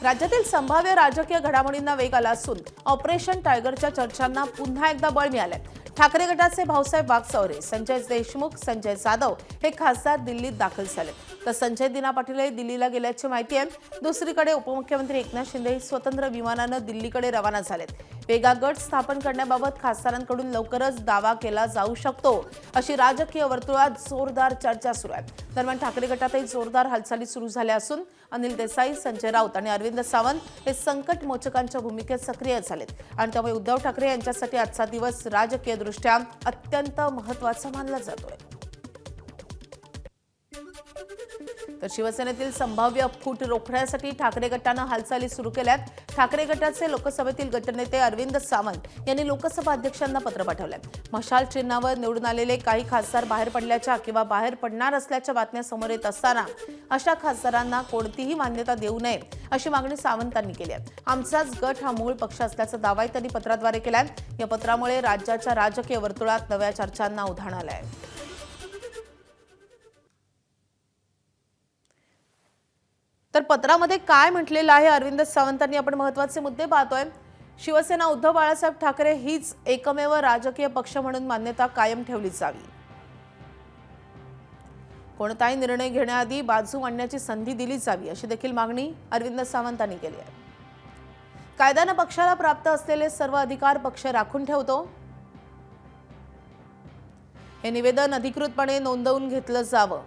राज्यातील संभाव्य राजकीय घडामोडींना वेग आला असून ऑपरेशन टायगरच्या चर्चांना पुन्हा एकदा बळ मिळाले। ठाकरे गटाचे भाऊसाहेब वागचौरे, संजय देशमुख, संजय जाधव हे खासदार दिल्लीत दाखल झाले, तर संजय दिना पाटील दिल्लीला गेल्याची माहिती आहे। दुसरीकडे उपमुख्यमंत्री एकनाथ शिंदे स्वतंत्र विमानाने दिल्लीकडे रवाना झालेत। वेगळा गट स्थापन करण्याबाबत खासदारांकडून लवकरच दावा केला जाऊ शकतो अशी राजकीय वर्तुळात जोरदार चर्चा सुरू आहे। दरम्यान ठाकरे गटातही जोरदार हालचाली सुरू झाल्या असून अनिल देसाई, संजय राऊत आणि अरविंद सावंत हे संकट मोचकांच्या भूमिकेत सक्रिय झालेत आणि त्यामुळे उद्धव ठाकरे यांच्यासाठी आजचा दिवस राजकीयदृष्ट्या अत्यंत महत्त्वाचा मानला जातोय। तर शिवसेनेतील संभाव्य फूट रोखण्यासाठी ठाकरे गटाने हालचाली सुरू केल्यात। ठाकरे गटाचे लोकसभेतील गटनेते अरविंद सावंत यांनी लोकसभा अध्यक्षांना पत्र पाठवलंय। मशाल चिन्हावर निवडून आलेले काही खासदार बाहेर पडल्याच्या किंवा बाहेर पडणार असल्याच्या बातम्या समोर येत असताना अशा खासदारांना कोणतीही मान्यता देऊ नये अशी मागणी सावंतांनी केली आहे। आमचाच गट हा मूळ पक्ष असल्याचा दावाही त्यांनी पत्राद्वारे केलाय। या पत्रामुळे राज्याच्या राजकीय वर्तुळात नव्या चर्चांना उधाण आलंय। तर पत्रामध्ये काय म्हटलेलं आहे अरविंद सावंतांनी, आपण महत्त्वाचे मुद्दे पाहतोय। शिवसेना उद्धव बाळासाहेब ठाकरे हीच एकमेव राजकीय पक्ष म्हणून मान्यता कायम ठेवली जावी। कोणताही निर्णय घेण्याआधी बाजू मांडण्याची संधी दिली जावी अशी देखील मागणी अरविंद सावंतांनी केली आहे। कायद्याने पक्षाला प्राप्त असलेले सर्व अधिकार पक्ष राखून ठेवतो, हे निवेदन अधिकृतपणे नोंदवून घेतलं जावं।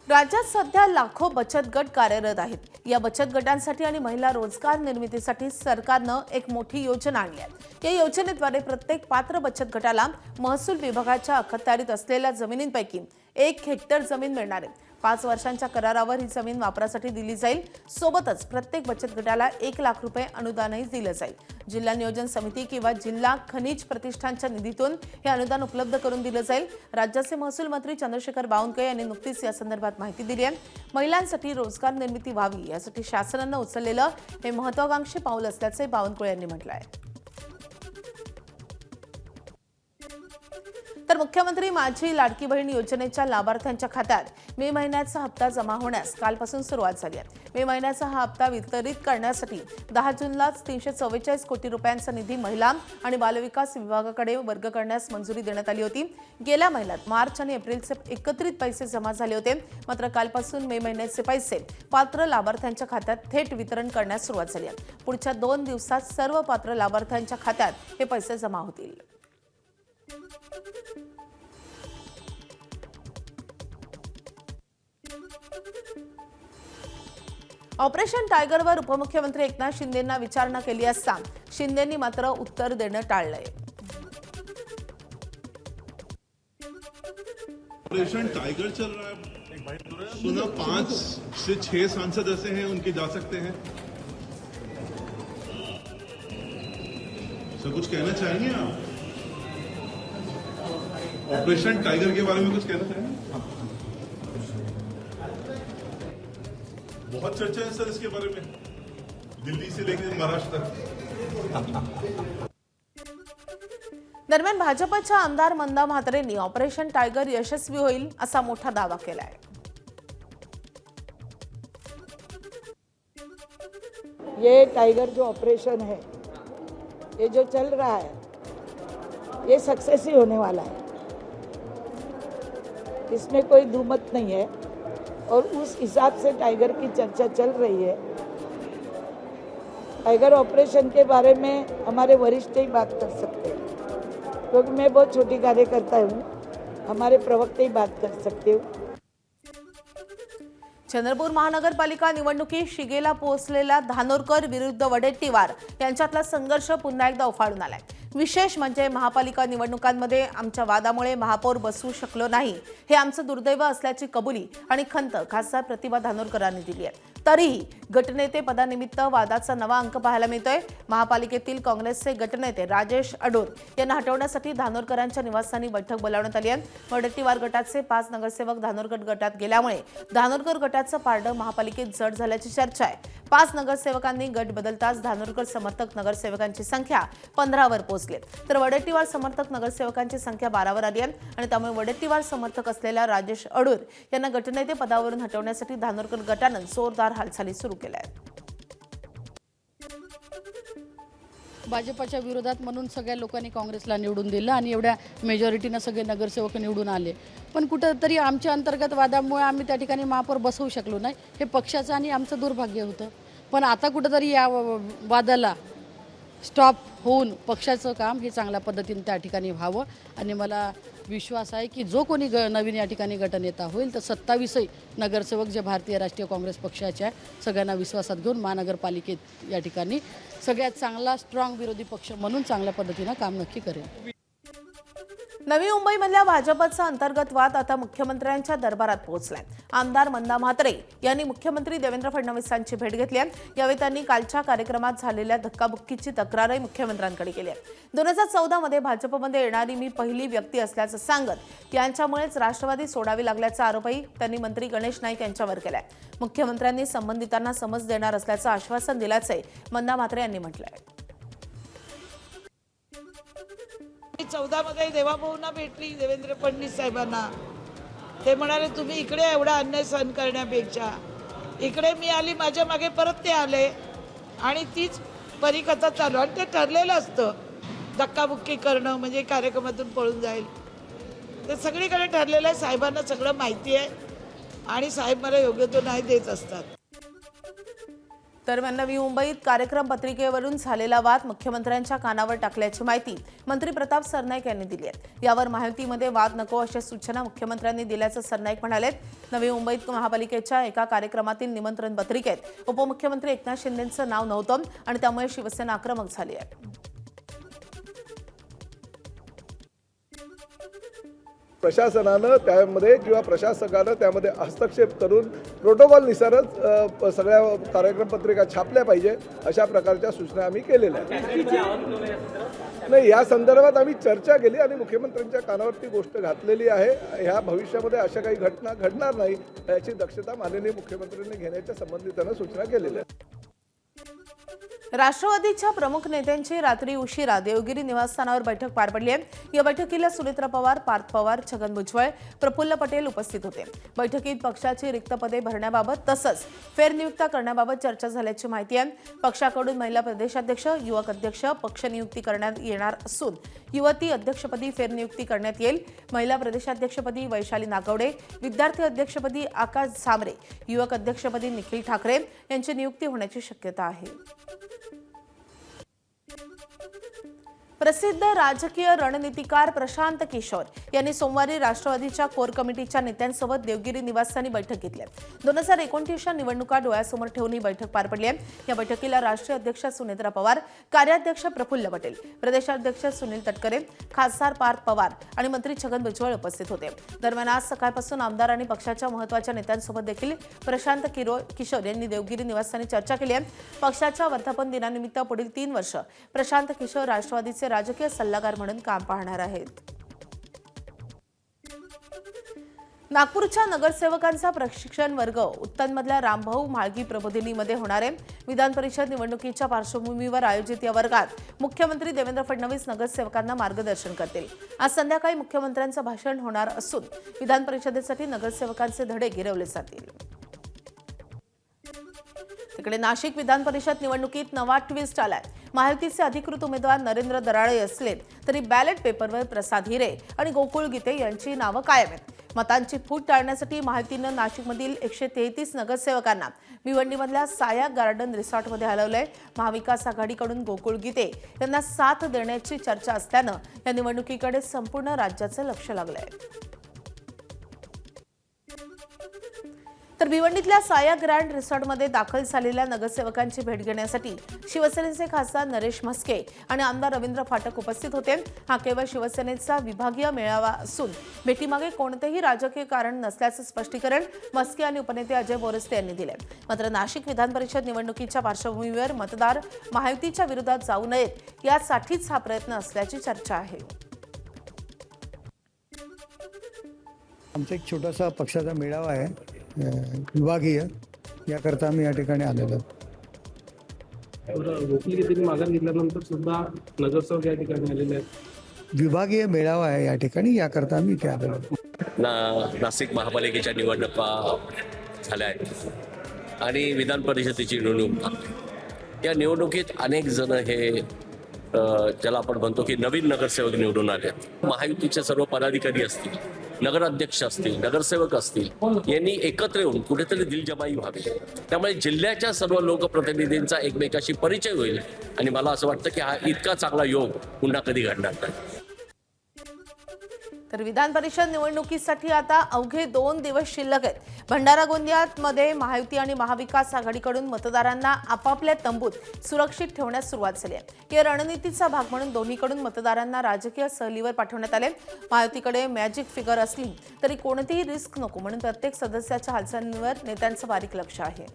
राज्यात सध्या लाखो बचत गट कार्यरत आहेत। या बचत गटांसाठी आणि महिला रोजगार निर्मितीसाठी सरकारने एक मोठी योजना आणली आहे। या योजनेद्वारे प्रत्येक पात्र बचत गटाला महसूल विभागाच्या अखत्यारीत असलेल्या जमिनींपैकी 1 हेक्टर जमीन मिळणार आहे। 5 वर्षांच्या करारावर ही जमीन वापरासाठी दिली जाईल। सोबतच प्रत्येक बचत गटाला 1 लाख रुपये अनुदानही दिलं जाईल। जिल्हा नियोजन समिती किंवा जिल्हा खनिज प्रतिष्ठानच्या निधीतून हे अनुदान उपलब्ध करून दिलं जाईल। राज्याचे महसूल मंत्री चंद्रशेखर बावनकुळे यांनी नुकतीच या संदर्भात माहिती दिली आहे। महिलांसाठी रोजगार निर्मिती व्हावी यासाठी शासनाने उचललेलं हे महत्त्वाकांक्षी पाऊल असल्याचे बावनकुळे यांनी म्हटलं आहे। तर मुख्यमंत्री माझी लाडकी बहीण योजनेच्या लाभार्थ्यांच्या खात्यात मे महिन्याचा हप्ता जमा होण्यास कालपासून सुरुवात झाली आहे। मे महिन्याचा हा हप्ता वितरित करण्यासाठी 10 जूनलाच 344 कोटी रुपयांचा निधी महिला आणि बालविकास विभागाकडे वर्ग करण्यास मंजुरी देण्यात आली होती। गेल्या महिन्यात मार्च आणि एप्रिलचे एकत्रित पैसे जमा झाले होते, मात्र कालपासून मे महिन्याचे पैसे पात्र लाभार्थ्यांच्या खात्यात थेट वितरण करण्यास सुरुवात झाली आहे। पुढच्या 2 दिवसात सर्व पात्र लाभार्थ्यांच्या खात्यात हे पैसे जमा होतील। ऑपरेशन टायगरवर उपमुख्यमंत्री एकनाथ शिंदेंना विचारणा केली असता शिंदेंनी मात्र उत्तर देणं टाळलंय। ऑपरेशन टाइगर चल रहा है, सुना 5 से 6 सांसद ऐसे हैं उनके जा सकते हैं। सर कुछ कहना चाहेंगे आप ऑपरेशन टाइगर के बारे में? कुछ कहना चाहेंगे? बहुत चर्चा है सर इसके बारे में, दिल्ली से लेकर महाराष्ट्र तक। दरम्यान भाजपच्या आमदार मंदा म्हात्रेंनी ऑपरेशन टायगर यशस्वी होईल असा मोठा दावा केलाय। ये टाइगर जो ऑपरेशन है, ये जो चल रहा है, ये सक्सेस ही होने वाला है, इसमें कोई दुमत नहीं है। और उस हिसाब से टाइगर की चर्चा चल रही है। टाइगर ऑपरेशन के बारे में हमारे वरिष्ठ ही बात कर सकते हैं, क्योंकि मैं बहुत छोटी कार्यकर्ता हूँ, हमारे प्रवक्ते ही बात कर सकते हूँ। चंद्रपूर महानगरपालिका निवडणुकीत शिगेला पोहोचलेला धानोरकर विरुद्ध वडेट्टीवार यांच्यातला संघर्ष पुन्हा एकदा उफाळून आलाय। विशेष म्हणजे महापालिका निवडणुकांमध्ये आमच्या वादामुळे महापौर बसू शकलो नाही, हे आमचं दुर्दैव असल्याची कबुली आणि खंत खासदार प्रतिभा धानोरकरांनी दिली आहे। तरीही गटनेते पदानिमित्त वादाचा नवा अंक पाहायला मिळतोय। महापालिकेतील काँग्रेसचे गटनेते राजेश अडूर यांना हटवण्यासाठी धानोरकरांच्या निवासस्थानी बैठक बोलावण्यात आली आहे। वडेट्टीवार गटाचे 5 नगरसेवक धानोरगड गटात गेल्यामुळे धानोरकर गटाचं पारडं महापालिकेत जड झाल्याची चर्चा आहे। 5 नगरसेवकांनी गट बदलताच धानोरकर समर्थक नगरसेवकांची संख्या 15 वर पोहोचली, तर वडेट्टीवार समर्थक नगरसेवकांची संख्या 12 वर आली आहे आणि त्यामुळे वडेट्टीवार समर्थक असलेल्या राजेश अडूर यांना गटनेते पदावरून हटवण्यासाठी धानोरकर गटानं जोरदार हालचाली सुरू केल्या आहेत। भाजपच्या विरोधात म्हणून सगळ्या लोकांनी काँग्रेसला निवडून दिलं आणि एवढ्या मेजॉरिटीनं सगळे नगरसेवक निवडून आले, पण कुठंतरी आमच्या अंतर्गत वादामुळे आम्ही त्या ठिकाणी महापौर बसवू शकलो नाही। हे पक्षाचं आणि आमचं दुर्भाग्य होतं, पण आता कुठंतरी या वादाला स्टॉप होऊन पक्षाचं काम हे चांगल्या पद्धतीने त्या ठिकाणी व्हावं आणि मला विश्वास आहे की जो कोणी नवीन या ठिकाणी गटनेता होईल तर 27 नगरसेवक जे भारतीय राष्ट्रीय काँग्रेस पक्षाचे आहे सगळ्यांना विश्वासात घेऊन महानगरपालिकेत या ठिकाणी सगळ्यात चांगला स्ट्रॉंग विरोधी पक्ष म्हणून चांगल्या पद्धतीनं काम नक्की करेल। नवी मुंबईमधल्या भाजपचा अंतर्गत वाद आता मुख्यमंत्र्यांच्या दरबारात पोहोचलाय। आमदार मंदा म्हात्रे यांनी मुख्यमंत्री देवेंद्र फडणवीसांची भेट घेतली आहे। यावेळी त्यांनी कालच्या कार्यक्रमात झालेल्या धक्काबुक्कीची तक्रारही मुख्यमंत्र्यांकडे केली आहे। 2014 मध्ये भाजपमध्ये येणारी मी पहिली व्यक्ती असल्याचं सांगत यांच्यामुळेच राष्ट्रवादी सोडावी लागल्याचा आरोपही त्यांनी मंत्री गणेश नाईक यांच्यावर केलाय। मुख्यमंत्र्यांनी संबंधितांना समज देणार असल्याचं आश्वासन दिल्याचे मंदा म्हात्रे यांनी म्हटलंय। 14 मध्ये देवाभाऊंना भेटली देवेंद्र फडणवीस साहेबांना, ते म्हणाले तुम्ही इकडे एवढा अन्याय सहन करण्यापेक्षा इकडे मी आली, माझ्या मागे परत ते आले आणि तीच परिकथा चालू आणि ते ठरलेलं असतं धक्काबुक्की करणं म्हणजे कार्यक्रमातून पळून जाईल, ते सगळीकडे ठरलेलं आहे। साहेबांना सगळं माहिती आहे आणि साहेब मला योग्य तो न्याय देत असतात। दरम्यान नवी मुंबईत कार्यक्रम पत्रिकेवरून झालेला वाद मुख्यमंत्र्यांच्या कानावर टाकल्याची माहिती मंत्री प्रताप सरनाईक यांनी दिली आहे। यावर माहितीमध्ये वाद नको अशा सूचना मुख्यमंत्र्यांनी दिल्याचं सरनाईक म्हणाले। नवी मुंबईत महापालिकेच्या एका कार्यक्रमातील निमंत्रण पत्रिकेत उपमुख्यमंत्री एकनाथ शिंदेंचं नाव नव्हतं आणि त्यामुळे शिवसेना आक्रमक झाली आहे। प्रशासनानं त्यामध्ये किंवा प्रशासकानं त्यामध्ये हस्तक्षेप करून प्रोटोकॉलनुसारच सगळ्या कार्यक्रम पत्रिका छापल्या पाहिजे अशा प्रकारच्या सूचना आम्ही केलेल्या आहेत। नाही, या संदर्भात आम्ही चर्चा केली आणि मुख्यमंत्र्यांच्या कानावरती गोष्ट घातलेली आहे। ह्या भविष्यामध्ये अशा काही घटना घडणार नाही याची दक्षता माननीय मुख्यमंत्र्यांनी घेण्याच्या संबंधितांना सूचना केलेल्या आहेत। राष्ट्रवादीच्या प्रमुख नेत्यांची रात्री उशिरा देवगिरी निवासस्थानावर बैठक पार पडली आहे। या बैठकीला सुनेत्रा पवार, पार्थ पवार, छगन भुजबळ, प्रफुल्ल पटेल उपस्थित होते। बैठकीत पक्षाची रिक्त पदे भरण्याबाबत तसंच फेरनियुक्त्या करण्याबाबत चर्चा झाल्याची माहिती आहे। पक्षाकडून महिला प्रदेशाध्यक्ष, युवक अध्यक्ष पक्ष नियुक्ती करण्यात येणार असून युवती अध्यक्षपदी फेरनियुक्ती करण्यात येईल। महिला प्रदेशाध्यक्षपदी वैशाली नागवडे, विद्यार्थी अध्यक्षपदी आकाश झांबरे, युवक अध्यक्षपदी निखिल ठाकरे यांची नियुक्ती होण्याची शक्यता आहे। प्रसिद्ध राजकीय रणनीतिकार प्रशांत किशोर यांनी सोमवारी राष्ट्रवादीच्या कोर कमिटीच्या नेत्यांसोबत देवगिरी निवासस्थानी बैठक घेतली आहे। 2019च्या निवडणुका डोळ्यासमोर ठेवून ही बैठक पार पडली आहे। या बैठकीला राष्ट्रीय अध्यक्ष सुनेत्रा पवार, कार्याध्यक्ष प्रफुल्ल पटेल, प्रदेशाध्यक्ष सुनील तटकरे, खासदार पार्थ पवार आणि मंत्री छगन भुजबळ उपस्थित होते। दरम्यान आज सकाळपासून आमदार आणि पक्षाच्या महत्त्वाच्या नेत्यांसोबत देखील प्रशांत किशोर यांनी देवगिरी निवासस्थानी चर्चा केली आहे। पक्षाच्या वर्धापन दिनानिमित्त पुढील 3 वर्ष प्रशांत किशोर राष्ट्रवादीचे राजकीय सल्लागार म्हणून काम पाहणार आहेत। नागपूरच्या नगरसेवकांचा प्रशिक्षण वर्ग उत्तनमधल्या रामभाऊ म्हाळगी प्रबोधिनीमध्ये होणार आहे। विधान परिषद निवडणुकीच्या पार्श्वभूमीवर आयोजित या वर्गात मुख्यमंत्री देवेंद्र फडणवीस नगरसेवकांना मार्गदर्शन करतील। आज संध्याकाळी मुख्यमंत्र्यांचं भाषण होणार असून विधान परिषदेसाठी नगरसेवकांचे धडे गिरवले जातील। तिकडे नाशिक विधान परिषद निवडणुकीत नवा ट्विस्ट आलाय। महायुतीचे अधिकृत उमेदवार नरेंद्र दराळे असले तरी बॅलेट पेपरवर प्रसाद हिरे आणि गोकुळ गीते यांची नावं कायम आहेत। मतांची फूट टाळण्यासाठी महायुतीनं नाशिकमधील 133 नगरसेवकांना भिवंडीमधल्या साया गार्डन रिसॉर्टमध्ये हलवलंय। महाविकास आघाडीकडून गोकुळ गीते यांना साथ देण्याची चर्चा असल्यानं या निवडणुकीकडे संपूर्ण राज्याचं लक्ष लागलंय। तर भिवंडीतल्या साया ग्रँड रिसॉर्टमध्ये दाखल झालेल्या नगरसेवकांची भेट घेण्यासाठी शिवसेनेचे खासदार नरेश म्हस्के आणि आमदार रवींद्र फाटक उपस्थित होते. हा केवळ शिवसेनेचा विभागीय मेळावा असून भेटीमागे कोणतेही राजकीय कारण नसल्याचं स्पष्टीकरण म्हस्के आणि उपनेते अजय बोरस्ते यांनी दिले. मात्र नाशिक विधान परिषद निवडणुकीच्या पार्श्वभूमीवर मतदार महायुतीच्या विरोधात जाऊ नयेत यासाठीच हा प्रयत्न असल्याची चर्चा आहे. आमचा एक छोटासा पक्षाचा मेळावा आहे विभागीय, याकरता आम्ही या ठिकाणी आलेलो आहोत. वकिली माघार घेतल्यानंतर सुद्धा नगरसेवक या ठिकाणी आलेले आहेत. विभागीय मेळावा आहे या ठिकाणी, याकरता आम्ही इथे आलेलो आहोत. नाशिक महापालिकेच्या निवडणुका झाल्या आहेत आणि विधान परिषदेची निवडणूक. या निवडणुकीत अनेक जण हे ज्याला आपण म्हणतो की नवीन नगरसेवक निवडून आले. महायुतीचे सर्व पदाधिकारी असतील, नगराध्यक्ष असतील, नगरसेवक असतील, यांनी एकत्र येऊन कुठेतरी दिलजमाई व्हावी. त्यामुळे जिल्ह्याच्या सर्व लोकप्रतिनिधींचा एकमेकाशी परिचय होईल आणि मला असं वाटतं की हा इतका चांगला योग पुन्हा कधी घडणार नाही. तर विधान परिषद निवडणुकीसाठी आता अवघे 2 दिवस शिल्लक आहेत. भंडारा गोंदियामध्ये महायुती आणि महाविकास आघाडीकडून मतदारांना आपापल्या तंबूत सुरक्षित ठेवण्यास सुरुवात झाली आहे. या रणनीतीचा भाग म्हणून दोन्हीकडून मतदारांना राजकीय सहलीवर पाठवण्यात आले. महायुतीकडे मॅजिक फिगर असली तरी कोणतीही रिस्क नको म्हणून प्रत्येक सदस्याच्या हालचालींवर नेत्यांचं बारीक लक्ष आहे.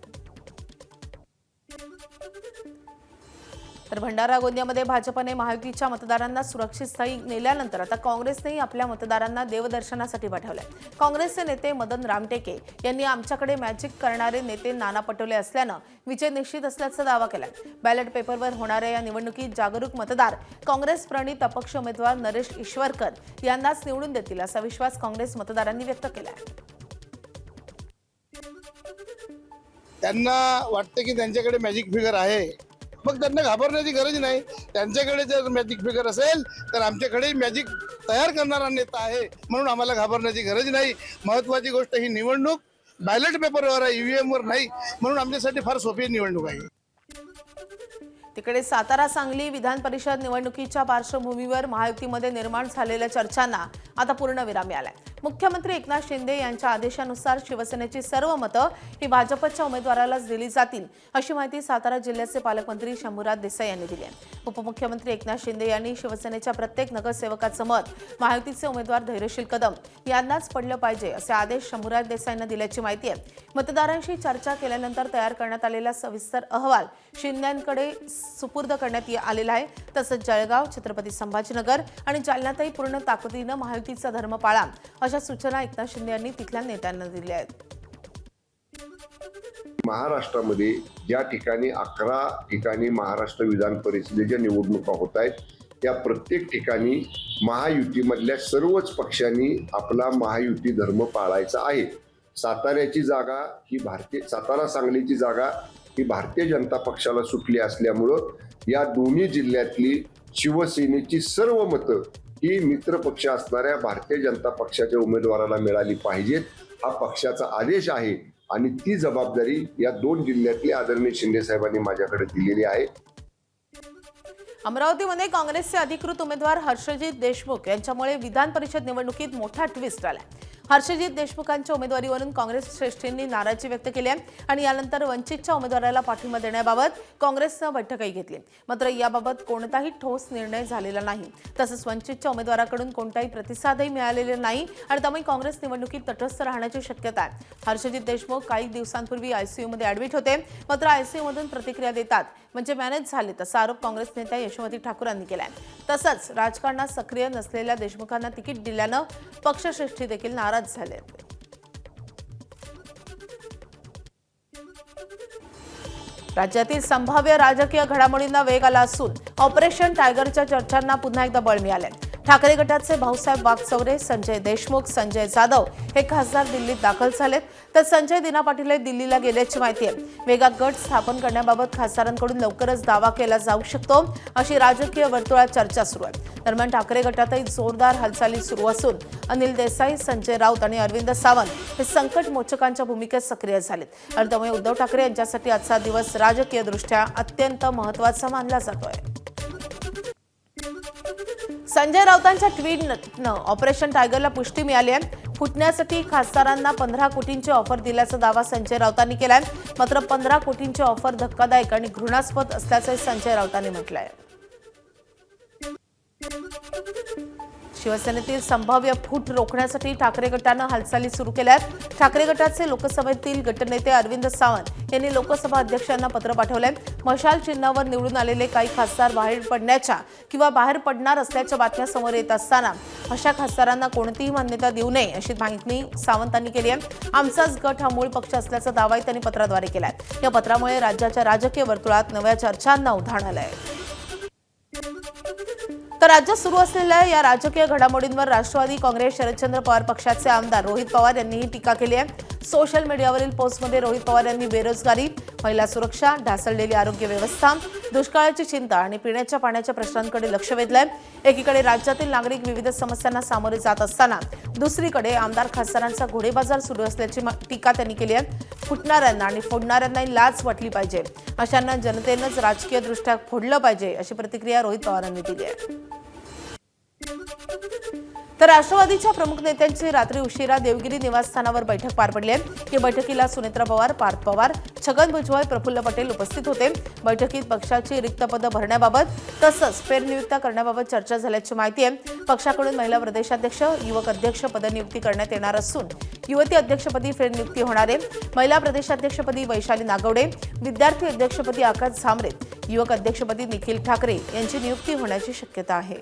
तर भंडारा गोंदियामध्ये भाजपने महायुतीच्या मतदारांना सुरक्षित स्थळी नेल्यानंतर आता काँग्रेसनेही आपल्या मतदारांना देवदर्शनासाठी पाठवलंय. काँग्रेसचे नेते मदन रामटेके यांनी आमच्याकडे मॅजिक करणारे नेते नाना पटोले असल्यानं विजय निश्चित असल्याचा दावा केलाय. बॅलेट पेपरवर होणाऱ्या या निवडणुकीत जागरूक मतदार काँग्रेस प्रणित अपक्ष उमेदवार नरेश ईश्वरकर यांनाच निवडून देतील असा विश्वास काँग्रेस मतदारांनी व्यक्त केलाय. त्यांना वाटतं की त्यांच्याकडे मॅजिक फिगर आहे, मग त्यांना घाबरण्याची गरज नाही. त्यांच्याकडे जर मॅजिक फिगर असेल तर आमच्याकडे मॅजिक तयार करणारा नेता आहे, म्हणून आम्हाला घाबरण्याची गरज नाही. महत्वाची गोष्ट ही निवडणूक बॅलेट पेपरवर आहे, EVM वर नाही, म्हणून आमच्यासाठी फार सोपी निवडणूक आहे. तिकडे सातारा सांगली विधान परिषद निवडणुकीच्या पार्श्वभूमीवर महायुतीमध्ये निर्माण झालेल्या चर्चांना आता पूर्णविराम मिळालाय. मुख्यमंत्री एकनाथ शिंदे यांच्या आदेशानुसार शिवसेनेची सर्व मतं ही भाजपच्या उमेदवारालाच दिली जातील अशी माहिती सातारा जिल्ह्याचे पालकमंत्री शंभूराज देसाई यांनी दिली आहे. उपमुख्यमंत्री एकनाथ शिंदे यांनी शिवसेनेच्या प्रत्येक नगरसेवकाचं मत महायुतीचे उमेदवार धैर्यशील कदम यांनाच पडलं पाहिजे असे आदेश शंभूराज देसाईंना दिल्याची माहिती आहे. मतदारांशी चर्चा केल्यानंतर तयार करण्यात आलेला सविस्तर अहवाल शिंदेंकडे सुपूर्द करण्यात आलेला आहे. तसंच जळगाव, छत्रपती संभाजीनगर आणि जालन्यातही पूर्ण ताकदीनं महायुतीचा धर्म पाळा अशा सूचना एकनाथ शिंदे यांनी तिथल्या नेत्यांना दिल्या आहेत. महाराष्ट्रामध्ये ज्या ठिकाणी 11 ठिकाणी महाराष्ट्र विधान परिषदेच्या निवडणुका होत आहेत, त्या प्रत्येक ठिकाणी महायुतीमधल्या सर्वच पक्षांनी आपला महायुती धर्म पाळायचा आहे. साताऱ्याची जागा ही सातारा सांगलीची जागा ही भारतीय जनता पक्षाला सुटली असल्यामुळं या दोन्ही जिल्ह्यातली शिवसेनेची सर्व मतं ही मित्र पक्ष असणाऱ्या भारतीय जनता पक्षाच्या उमेदवाराला मिळाली पाहिजेत. हा पक्षाचा आदेश आहे आणि ती जबाबदारी या 2 जिल्ह्यातले आदरणीय शिंदे साहेबांनी माझ्याकडे दिलेली आहे. अमरावतीमध्ये काँग्रेसचे अधिकृत उमेदवार हर्षजित देशमुख यांच्यामुळे विधान परिषद निवडणुकीत मोठा ट्विस्ट आलाय. हर्षजित देशमुखांच्या उमेदवारीवरून काँग्रेस श्रेष्ठींनी नाराजी व्यक्त केली आहे आणि यानंतर वंचितच्या उमेदवाराला पाठिंबा देण्याबाबत काँग्रेसनं बैठकही घेतली. मात्र याबाबत कोणताही ठोस निर्णय झालेला नाही. तसंच वंचितच्या उमेदवाराकडून कोणताही प्रतिसादही मिळालेला नाही आणि त्यामुळे काँग्रेस निवडणुकीत तटस्थ राहण्याची शक्यता आहे. हर्षजित देशमुख काही दिवसांपूर्वी ICUमध्ये ऍडमिट होते. मात्र ICUमधून प्रतिक्रिया देतात म्हणजे मॅनेज झाले तसा आरोप काँग्रेस नेत्या यशोमती ठाकूर यांनी केलाय. तसंच राजकारणात सक्रिय नसलेल्या देशमुखांना तिकीट दिल्यानं पक्षश्रेष्ठी देखील नाराज झाले. राज्यातील संभाव्य राजकीय घडामोडींना वेग आला असून ऑपरेशन टायगरच्या चर्चांना पुन्हा एकदा बळ मिळाले. ठाकरे गटाचे भाऊसाहेब वागचौरे, संजय देशमुख, संजय जाधव हे खासदार दिल्लीत दाखल झालेत, तर संजय दिना पाटील दिल्लीला गेल्याची माहिती आहे. वेगळा गट स्थापन करण्याबाबत खासदारांकडून लवकरच दावा केला जाऊ शकतो अशी राजकीय वर्तुळात चर्चा सुरू आहे. दरम्यान ठाकरे गटातही जोरदार हालचाली सुरू असून अनिल देसाई, संजय राऊत आणि अरविंद सावंत हे संकट मोचकांच्या भूमिकेत सक्रिय झालेत आणि त्यामुळे उद्धव ठाकरे यांच्यासाठी आजचा दिवस राजकीयदृष्ट्या अत्यंत महत्त्वाचा मानला जातोय. संजय राऊतांच्या ट्विटनं ऑपरेशन टायगरला पुष्टी मिळाली आहे. फुटण्यासाठी खासदारांना 15 कोटींची ऑफर दिल्याचा दावा संजय राऊतांनी केलाय. मात्र 15 कोटींची ऑफर धक्कादायक आणि घृणास्पद असल्याचं संजय राऊतांनी म्हटलंय. शिवसेनेतील संभाव्य फूट रोखण्यासाठी ठाकरे गटानं हालचाली सुरू केल्या आहेत. ठाकरे गटाचे लोकसभेतील गटनेते अरविंद सावंत यांनी लोकसभा अध्यक्षांना पत्र पाठवलंय. मशाल चिन्हावर निवडून आलेले काही खासदार बाहेर पडण्याच्या किंवा बाहेर पडणार असल्याच्या बातम्या समोर येत असताना अशा खासदारांना कोणतीही मान्यता देऊ नये अशी मागणी सावंतांनी केली आहे. आमचाच गट हा मूळ पक्ष असल्याचा दावाही त्यांनी पत्राद्वारे केलाय. या पत्रामुळे राज्याच्या राजकीय वर्तुळात नव्या चर्चांना उधाण आलंय. तर राज्यात सुरू असलेल्या या राजकीय घडामोडींवर राष्ट्रवादी काँग्रेस शरदचंद्र पवार पक्षाचे आमदार रोहित पवार यांनीही टीका केली आहे. सोशल मीडियावरील पोस्टमध्ये रोहित पवार यांनी बेरोजगारी, महिला सुरक्षा, ढासळलेली आरोग्य व्यवस्था, दुष्काळाची चिंता आणि पिण्याच्या पाण्याच्या प्रश्नांकडे लक्ष वेधलंय. एकीकडे राज्यातील नागरिक विविध समस्यांना सामोरे जात असताना दुसरीकडे आमदार खासदारांचा घोडेबाजार सुरू असल्याची टीका त्यांनी केली आहे. फुटणाऱ्यांना आणि फोडणाऱ्यांनाही लाच वाटली पाहिजे, अशांना जनतेनंच राजकीयदृष्ट्या फोडलं पाहिजे अशी प्रतिक्रिया रोहित पवारांनी दिली आहे. तर राष्ट्रवादीच्या प्रमुख नेत्यांची रात्री उशिरा देवगिरी निवासस्थानावर बैठक पार पडली आहे. या बैठकीला सुनेत्रा पवार, पार्थ पवार, छगन भुजबळ, प्रफुल्ल पटेल उपस्थित होते. बैठकीत पक्षाची रिक्त पदं भरण्याबाबत तसंच फेरनियुक्त्या करण्याबाबत चर्चा झाल्याची माहिती आहे. पक्षाकडून महिला प्रदेशाध्यक्ष, युवक अध्यक्ष पदनियुक्ती करण्यात येणार असून युवती अध्यक्षपदी फेरनियुक्ती होणार आहे. महिला प्रदेशाध्यक्षपदी वैशाली नागवडे, विद्यार्थी अध्यक्षपदी आकाश झांबरे, युवक अध्यक्षपदी निखिल ठाकरे यांची नियुक्ती होण्याची शक्यता आहे.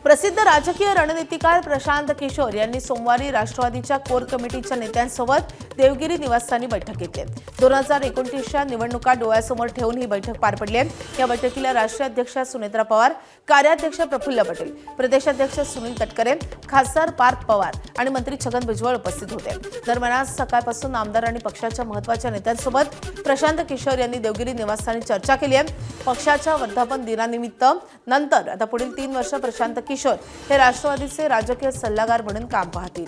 प्रसिद्ध राजकीय रणनीतिकार प्रशांत किशोर यांनी सोमवारी राष्ट्रवादीच्या कोर कमिटीच्या नेत्यांसोबत देवगिरी निवासस्थानी बैठक घेतली. 2029च्या निवडणुका डोळ्यासमोर ठेवून ही बैठक पार पडली आहे. या बैठकीला राष्ट्रीय अध्यक्ष सुनेत्रा पवार, कार्याध्यक्ष प्रफुल्ल पटेल, प्रदेशाध्यक्ष सुनील तटकरे, खासदार पार्थ पवार आणि मंत्री छगन भुजबळ उपस्थित होते. दरम्यान आज सकाळपासून आमदार आणि पक्षाच्या महत्त्वाच्या नेत्यांसोबत प्रशांत किशोर यांनी देवगिरी निवासस्थानी चर्चा केली आहे. पक्षाच्या वर्धापन दिनानिमित्त नंतर आता पुढील 3 वर्ष प्रशांत किशोर हे राष्ट्रवादीचे राजकीय सल्लागार म्हणून काम पाहतील.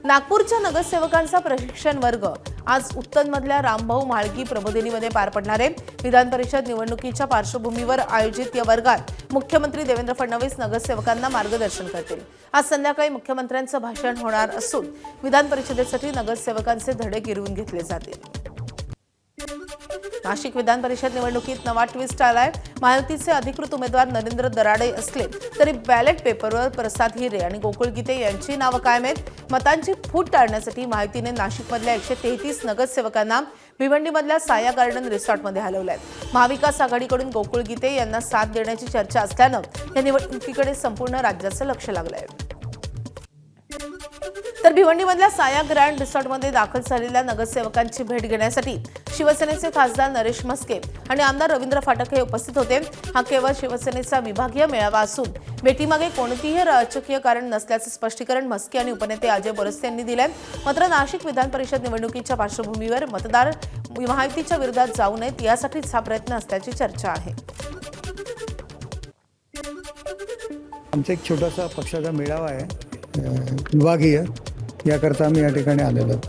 नागपूरच्या नगरसेवकांचा प्रशिक्षण वर्ग आज उत्तनमधल्या रामभाऊ म्हाळगी प्रबोधिनीमध्ये पार पडणार आहे. विधान परिषद निवडणुकीच्या पार्श्वभूमीवर आयोजित या वर्गात मुख्यमंत्री देवेंद्र फडणवीस नगरसेवकांना मार्गदर्शन करतील. आज संध्याकाळी मुख्यमंत्र्यांचं भाषण होणार असून विधान परिषदेसाठी नगरसेवकांचे धडे गिरवून घेतले जातील. नाशिक विधान परिषद निवडणुकीत नवा ट्विस्ट आलाय. महायुतीचे अधिकृत उमेदवार नरेंद्र दराडे असले तरी बॅलेट पेपरवर प्रसाद हिरे आणि गोकुळ गीते यांची नावं कायम आहेत. मतांची फूट टाळण्यासाठी महायुतीने नाशिकमधल्या 133 नगरसेवकांना भिवंडीमधल्या साया गार्डन रिसॉर्टमध्ये हलवलंय. महाविकास आघाडीकडून गोकुळ गीते यांना साथ देण्याची चर्चा असल्यानं या निवडणुकीकडे संपूर्ण राज्याचं लक्ष लागलंय. तर भिवंडीमधल्या साया ग्रँड रिसॉर्टमध्ये दाखल झालेल्या नगरसेवकांची भेट घेण्यासाठी शिवसेनेचे खासदार नरेश म्हस्के आणि आमदार रवींद्र फाटक हे उपस्थित होते. हा केवळ शिवसेनेचा विभागीय मेळावा असून भेटीमागे कोणतीही राजकीय कारण नसल्याचं स्पष्टीकरण म्हस्के आणि उपनेते अजय बोरस्ते यांनी दिलंय. मात्र नाशिक विधान परिषद निवडणुकीच्या पार्श्वभूमीवर मतदार महायुतीच्या विरोधात जाऊ नयेत यासाठीच हा प्रयत्न असल्याची चर्चा आहे. आमचा एक छोटासा पक्षाचा मेळावा आहे विभागीय, याकरता आम्ही या ठिकाणी आलेलो आहोत.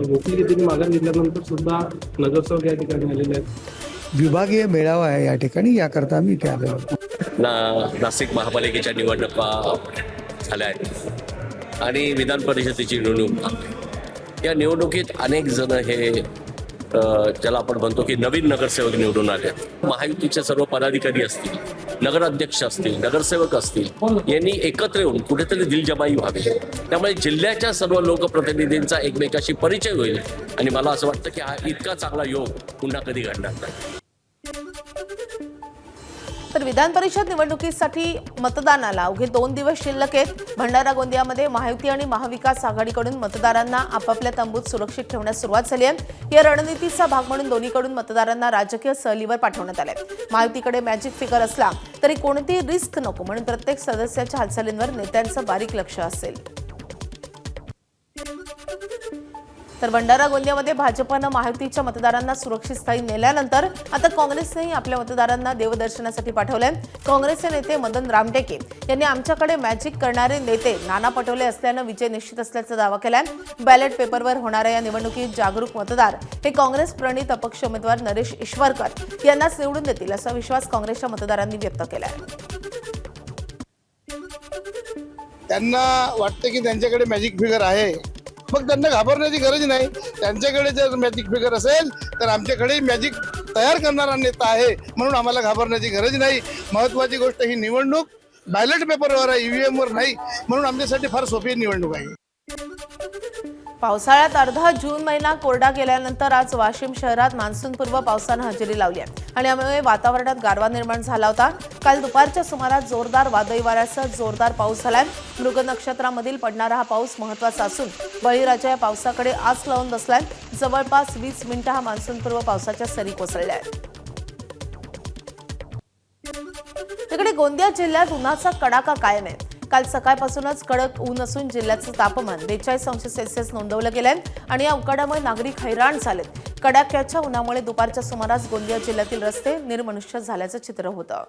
गोकुळ गीतेने माघार घेतल्यानंतर सुद्धा नगरसेवक या ठिकाणी आलेले आहेत. विभागीय मेळावा आहे या ठिकाणी, याकरता आम्ही इथे आलेलो आहोत. नाशिक महापालिकेच्या निवडणुका झाल्या आहेत आणि विधान परिषदेची निवडणूक, या निवडणुकीत अनेक जण हे ज्याला आपण म्हणतो की नवीन नगरसेवक निवडून आले. महायुतीचे सर्व पदाधिकारी असतील, नगराध्यक्ष असतील, नगरसेवक असतील, यांनी एकत्र येऊन कुठेतरी दिलजमाई व्हावी. त्यामुळे जिल्ह्याच्या सर्व लोकप्रतिनिधींचा एकमेकाशी परिचय होईल आणि मला असं वाटतं की हा इतका चांगला योग पुन्हा कधी घडणार नाही. तर विधान परिषद निवडणुकीसाठी मतदानाला अवघे 2 दिवस शिल्लक आहेत. भंडारा गोंदियामध्ये महायुती आणि महाविकास आघाडीकडून मतदारांना आपापल्या तंबूत सुरक्षित ठेवण्यास सुरुवात झाली आहे. या रणनीतीचा भाग म्हणून दोन्हीकडून मतदारांना राजकीय सहलीवर पाठवण्यात आले. महायुतीकडे मॅजिक फिगर असला तरी कोणतीही रिस्क नको म्हणून प्रत्येक सदस्याच्या हालचालींवर नेत्यांचं बारीक लक्ष असेल. तर भंडारा गोंदियामध्ये भाजपनं महायुतीच्या मतदारांना सुरक्षित स्थळी नेल्यानंतर आता काँग्रेसनेही आपल्या मतदारांना देवदर्शनासाठी पाठवलंय. काँग्रेसचे नेते मदन रामटेके यांनी आमच्याकडे मॅजिक करणारे नेते नाना पटोले असल्यानं विजय निश्चित असल्याचा दावा केलाय. बॅलेट पेपरवर होणाऱ्या या निवडणुकीत जागरूक मतदार हे काँग्रेस प्रणित अपक्ष उमेदवार नरेश ईश्वरकर यांनाच निवडून देतील असा विश्वास काँग्रेसच्या मतदारांनी व्यक्त केलाय. त्यांना वाटतं की त्यांच्याकडे मॅजिक फिगर आहे, मग त्यांना घाबरण्याची गरज नाही. त्यांच्याकडे जर मॅजिक फिगर असेल तर आमच्याकडे मॅजिक तयार करणारा नेता आहे, म्हणून आम्हाला घाबरण्याची गरज नाही. महत्त्वाची गोष्ट ही निवडणूक बॅलेट पेपरवर आहे, EVM वर नाही, म्हणून आमच्यासाठी फार सोपी निवडणूक आहे. पावसाळ्यात अर्धा जून महिना कोरडा गेल्यानंतर आज वाशिम शहरात मान्सूनपूर्व पावसानं हजेरी लावली आहे आणि यामुळे वातावरणात गारवा निर्माण झाला होता. काल दुपारच्या सुमारास जोरदार वादळी वाऱ्यासह जोरदार पाऊस झालाय. मृग नक्षत्रामधील पडणारा हा पाऊस महत्त्वाचा असून बळीराजा या पावसाकडे आस लावून बसलाय. जवळपास 20 मिनिटं हा मान्सूनपूर्व पावसाच्या सरी कोसळल्या आहेत. तिकडे गोंदिया जिल्ह्यात उन्हाचा कडाका कायम आहे. काल सकाळपासूनच कडक ऊन असून जिल्ह्याचं तापमान 42°C नोंदवलं गेलंय आणि या उकाड्यामुळे नागरिक हैराण झालेत. कडाक्याच्या उन्हामुळे दुपारच्या सुमारास गोंदिया जिल्ह्यातील रस्ते निर्मनुष्य झाल्याचं चित्र होतं.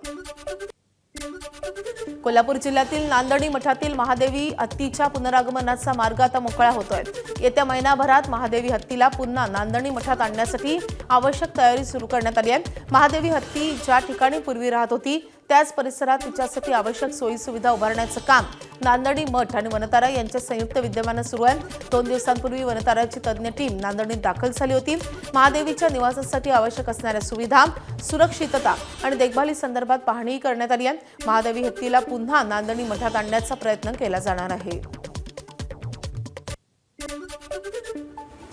कोल्हापूर जिल्ह्यातील नांदणी मठातील महादेवी हत्तीच्या पुनरागमनाचा मार्ग आता मोकळा होतोय. येत्या महिनाभरात महादेवी हत्तीला पुन्हा नांदणी मठात आणण्यासाठी आवश्यक तयारी सुरू करण्यात आली आहे. महादेवी हत्ती ज्या ठिकाणी पूर्वी राहत होती त्याच परिसरात तिच्यासाठी आवश्यक सोयी सुविधा उभारण्याचं काम नांदणी मठ आणि वनतारा यांच्या संयुक्त विद्यमानं सुरू आहे. 2 दिवसांपूर्वी वनताराची तज्ज्ञ टीम नांदणीत दाखल झाली होती. महादेवीच्या निवासासाठी आवश्यक असणाऱ्या सुविधा, सुरक्षितता आणि देखभाली संदर्भात पाहणी करण्यात आली आहे. महादेवी हत्तीला पुन्हा नांदणी मठात आणण्याचा प्रयत्न केला जाणार आहे.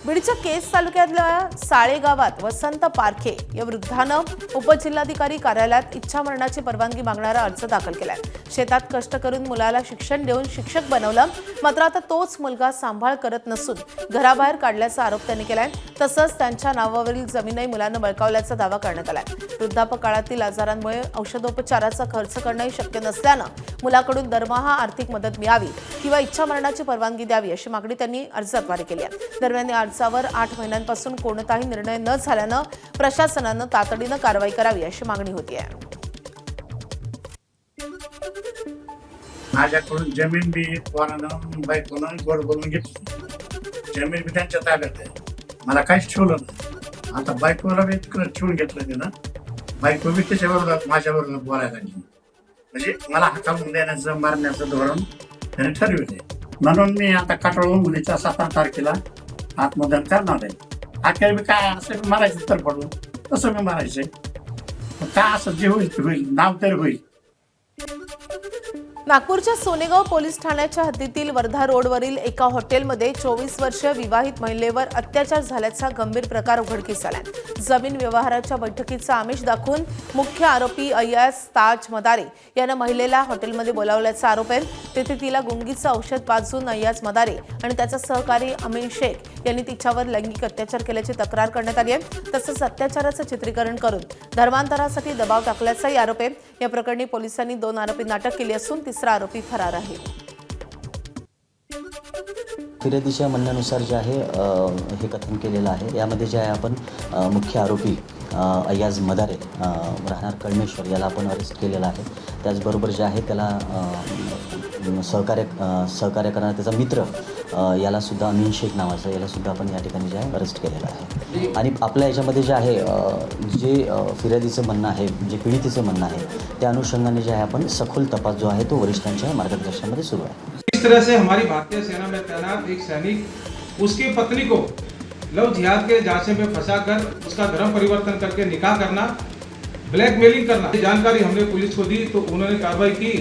बीडच्या केस तालुक्यातल्या साळे गावात वसंत पारखे या वृद्धानं उपजिल्हाधिकारी कार्यालयात इच्छामरणाची परवानगी मागणारा अर्ज दाखल केलाय. शेतात कष्ट करून मुलाला शिक्षण देऊन शिक्षक बनवलं, मात्र आता तोच मुलगा सांभाळ करत नसून घराबाहेर काढल्याचा आरोप त्यांनी केलाय. तसंच त्यांच्या नावावरील जमीनही मुलानं बळकावल्याचा दावा करण्यात आलाय. वृद्धापकाळातील आजारांमुळे औषधोपचाराचा खर्च करणंही शक्य नसल्यानं मुलाकडून दरमहा आर्थिक मदत मिळावी किंवा इच्छामरणाची परवानगी द्यावी अशी मागणी त्यांनी अर्जाद्वारे केली आहे. दरम्यान या अर्जावर 8 महिन्यांपासून कोणताही निर्णय न झाल्यानं प्रशासनानं तातडीनं कारवाई करावी अशी मागणी होती आहे. माझ्याकडून जमीन बी पोरानं बायकोनं गोड बोलून घेतली. जमीन बी त्यांच्या ताब्यात आहे, मला काहीच ठेवलं नाही. आता बायकोला बी तिकडं ठेवून घेतलं त्यानं. बायको बी त्याच्या बरोबर माझ्या बरोबर बोलायला लागली. म्हणजे मला हाकालून देण्याचं मारण्याचं धोरण त्याने ठरविले. म्हणून मी आता काटाळून मुलीच्या 7 तारखेला आत्मदान करणार आहे. अखेर मी काय असं मारायचं तर पडून तसं मी मारायचंय. काय असं जे होईल ते होईल, नाव तरी होईल. नागपूरच्या सोनेगाव पोलीस ठाण्याच्या हद्दीतील वर्धा रोडवरील एका हॉटेलमध्ये 24 वर्षीय विवाहित महिलेवर अत्याचार झाल्याचा गंभीर प्रकार उघडकीस आलाय. जमीन व्यवहाराच्या बैठकीचा आमिष दाखवून मुख्य आरोपी अय्याज ताज मदारे यानं महिलेला हॉटेलमध्ये बोलावल्याचा आरोप आहे. तेथे तिला गुंगीचं औषध पाजून अय्याज मदारे आणि त्याचा सहकारी अमीन शेख यांनी तिच्यावर लैंगिक अत्याचार केल्याची तक्रार करण्यात आली आहे. तसंच अत्याचाराचं चित्रीकरण करून धर्मांतरासाठी दबाव टाकल्याचाही आरोप आहे. या प्रकरणी पोलिसांनी 2 आरोपींना अटक केली असून तिसरा आरोपी फरार आहे. फिर्यादीच्या म्हणण्यानुसार जे आहे हे कथन केलेलं आहे. यामध्ये जे आहे आपण मुख्य आरोपी अय्याज मदारे राहणार कळमेश्वर याला आपण अरेस्ट केलेला आहे. त्याचबरोबर जे आहे त्याला सहकार्य करणारा त्याचा मित्र याला सुद्धा अमीन शेख नावाचा याला सुद्धा आपण या ठिकाणी जे आहे अरेस्ट केलेलं आहे. आणि आपल्या याच्यामध्ये जे आहे जे फिर्यादीचं म्हणणं आहे, जे पीडितेचं म्हणणं आहे, त्या अनुषंगाने जे आहे आपण सखोल तपास जो आहे तो वरिष्ठांच्या मार्गदर्शनामध्ये सुरू आहे. इस तरह से हमारी भारतीय सेना में तैनात एक सैनिक उसकी पत्नी को लव जिहाद के झांसे में फंसाकर उसका धर्म परिवर्तन करके निकाह करना, ब्लैकमेलिंग करना, जानकारी हमने पुलिस को दी तो उन्होंने कार्रवाई की.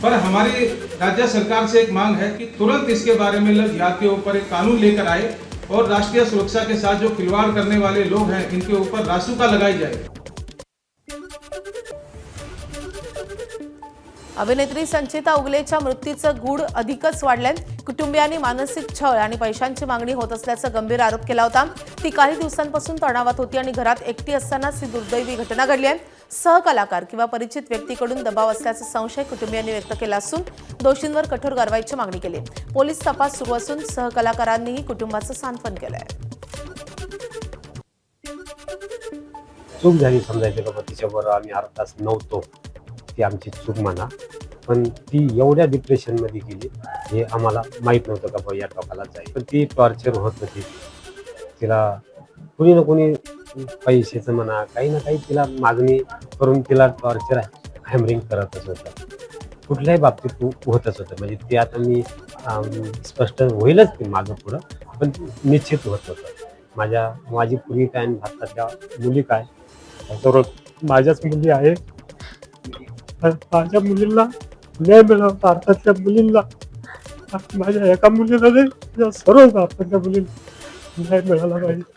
पर हमारी राज्य सरकार से एक मांग है कि तुरंत इसके बारे में लव जिहाद के ऊपर एक कानून लेकर आए और राष्ट्रीय सुरक्षा के साथ जो खिलवाड़ करने वाले लोग हैं इनके ऊपर रासुका लगाई जाए. अभिनेत्री संचिता उगलेच्या मृत्यूचं गूढ अधिकच वाढलंय. कुटुंबियांनी मानसिक छळ आणि पैशांची मागणी होत असल्याचा गंभीर आरोप केला होता. ती काही दिवसांपासून तणावात होती आणि घरात एकटी असतानाच ही दुर्दैवी घटना घडली आहे. सहकलाकार किंवा परिचित व्यक्तीकडून दबाव असल्याचा संशय कुटुंबियांनी व्यक्त केला असून दोषींवर कठोर कारवाईची मागणी केली. पोलीस तपास सुरू असून सहकलाकारांनीही कुटुंबाचं सांत्वन केलंय. चूक झाली समजायचं बाबा, तिच्याबरोबर आम्ही अर्धाच नव्हतो, ती आमची चूक म्हणा. पण ती एवढ्या डिप्रेशनमध्ये गेली हे आम्हाला माहीत नव्हतं का बाबा या टोकाला जाईल. पण ती टॉर्चर होत होती. तिला कोणी ना कोणी पैशाचं म्हणा काही ना काही तिला मागणी करून तिला टॉर्चर हॅमरिंग करतच होतं. कुठल्याही बाबतीत होतच होतं. म्हणजे ते आता मी स्पष्ट होईलच ते मागं पुढं, पण निश्चित होत होतं. माझी मुली काय आणि भारतातल्या मुली काय सर्व माझ्याच मुली आहे. माझ्या मुलींना न्याय मिळावा, भारतातल्या मुलींना, माझ्या एका मुलीला नाही, माझ्या सर्व भारतातल्या मुलींना न्याय मिळाला पाहिजे.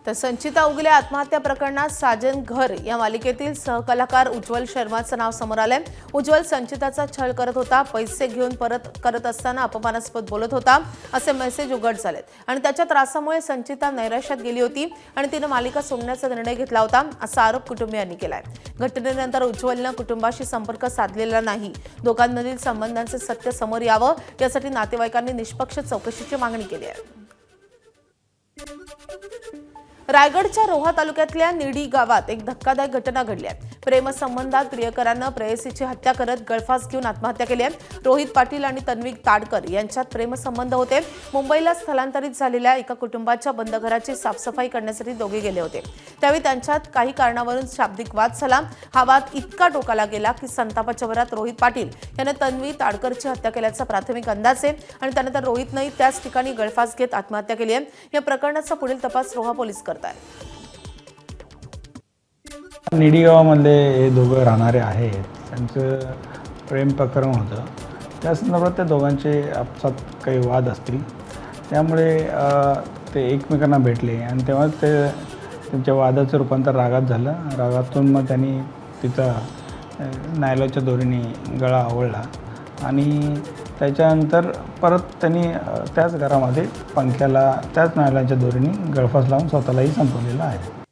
तर संचिता उगले आत्महत्या प्रकरणात साजन घर या मालिकेतील सहकलाकार उज्ज्वल शर्माचं नाव समोर आलंय. उज्ज्वल संचिताचा छळ करत होता, पैसे घेऊन परत करत असताना अपमानास्पद बोलत होता असे मेसेज उघड झालेत आणि त्याच्या त्रासामुळे संचिता नैराश्यात गेली होती आणि तिने मालिका सोडण्याचा निर्णय घेतला होता असा आरोप कुटुंबियांनी केलाय. घटनेनंतर उज्ज्वलनं कुटुंबाशी संपर्क साधलेला नाही. दोघांमधील संबंधांचे सत्य समोर यावं यासाठी नातेवाईकांनी निष्पक्ष चौकशीची मागणी केली आहे. रायगडच्या रोहा तालुक्यातल्या निडी गावात एक धक्कादायक घटना घडली आहे. प्रेमसंबंधात प्रियकरानं प्रेयसीची हत्या करत गळफास घेऊन आत्महत्या केली आहे. रोहित पाटील आणि तन्वी ताडकर यांच्यात प्रेमसंबंध होते. मुंबईला स्थलांतरित झालेल्या एका कुटुंबाच्या बंद घराची साफसफाई करण्यासाठी दोघे गेले होते. त्यावेळी त्यांच्यात काही कारणावरून शाब्दिक वाद झाला. हा वाद इतका टोकाला गेला की संतापाच्या भरात रोहित पाटील याने तन्वी ताडकरची हत्या केल्याचा प्राथमिक अंदाज आहे आणि त्यानंतर रोहितनंही त्याच ठिकाणी गळफास घेत आत्महत्या केली आहे. या प्रकरणाचा पुढील तपास रोहा पोलीस करत आहेत. निडी गावामधले हे दोघं राहणारे आहेत. त्यांचं प्रेम प्रकरण होतं. त्या संदर्भात त्या दोघांचे आपसात काही वाद असतील, त्यामुळे ते एकमेकांना भेटले आणि तेव्हा ते त्यांच्या वादाचं रूपांतर रागात झालं. रागातून मग त्यांनी तिचा नायलॉनच्या दोरीने गळा आवळला आणि त्याच्यानंतर परत त्यांनी त्याच घरामध्ये पंख्याला त्याच नायलॉनच्या दोरीने गळफास लावून स्वतःलाही संपवलेला आहे.